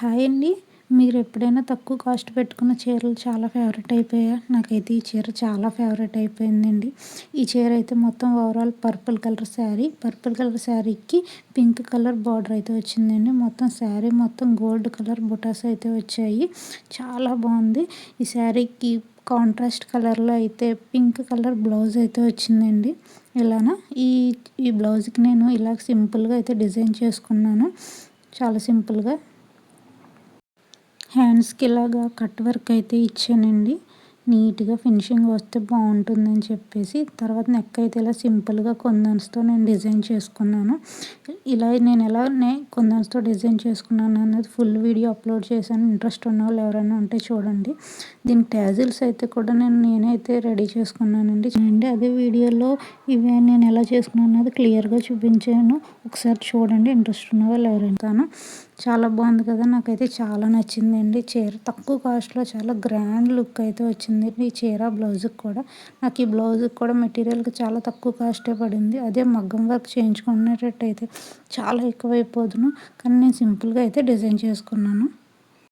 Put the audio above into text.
Hi అండి. మీరు ఎప్పుడైనా తక్కువ కాస్ట్ పెట్టుకున్న చీరలు చాలా ఫేవరెట్ అయిపోయా? నాకైతే ఈ చీర చాలా ఫేవరెట్ అయిపోయిందండి. ఈ చీర అయితే మొత్తం ఓవరాల్ పర్పుల్ కలర్ శారీకి పింక్ కలర్ బార్డర్ అయితే వచ్చిందండి. మొత్తం శారీ మొత్తం గోల్డ్ కలర్ బుటాస్ అయితే వచ్చాయి. చాలా బాగుంది. ఈ శారీకి కాంట్రాస్ట్ కలర్లో అయితే పింక్ కలర్ బ్లౌజ్ అయితే వచ్చిందండి. ఇలానా ఈ బ్లౌజ్కి నేను ఇలా సింపుల్గా అయితే డిజైన్ చేసుకున్నాను. చాలా సింపుల్గా హ్యాండ్స్కి ఇలాగా కట్ వర్క్ అయితే ఇచ్చానండి. నీట్గా ఫినిషింగ్ వస్తే బాగుంటుందని చెప్పేసి తర్వాత నెక్ అయితే ఇలా సింపుల్గా కుందన్స్తో నేను డిజైన్ చేసుకున్నాను. ఇలా నేను ఎలా కుందన్స్తో డిజైన్ చేసుకున్నాను అన్నది ఫుల్ వీడియో అప్లోడ్ చేశాను. ఇంట్రెస్ట్ ఉన్న వాళ్ళు ఎవరైనా ఉంటే చూడండి. దీనికి ట్యాజిల్స్ అయితే కూడా నేనైతే రెడీ చేసుకున్నానండి. అదే వీడియోలో ఇవి నేను ఎలా చేసుకున్నాను అన్నది క్లియర్గా చూపించాను. ఒకసారి చూడండి ఇంట్రెస్ట్ ఉన్న వాళ్ళు ఎవరైనా. చాలా బాగుంది కదా, నాకైతే చాలా నచ్చిందండి చీర. తక్కువ కాస్ట్లో చాలా గ్రాండ్ లుక్ అయితే వచ్చింది ఈ చీర. బ్లౌజ్కి కూడా నాకు ఈ బ్లౌజ్కి కూడా మెటీరియల్కి చాలా తక్కువ కాస్టే పడింది. అదే మగ్గం వర్క్ చేయించుకునేటట్టయితే చాలా ఎక్కువైపోదును, కానీ నేను సింపుల్గా అయితే డిజైన్ చేసుకున్నాను.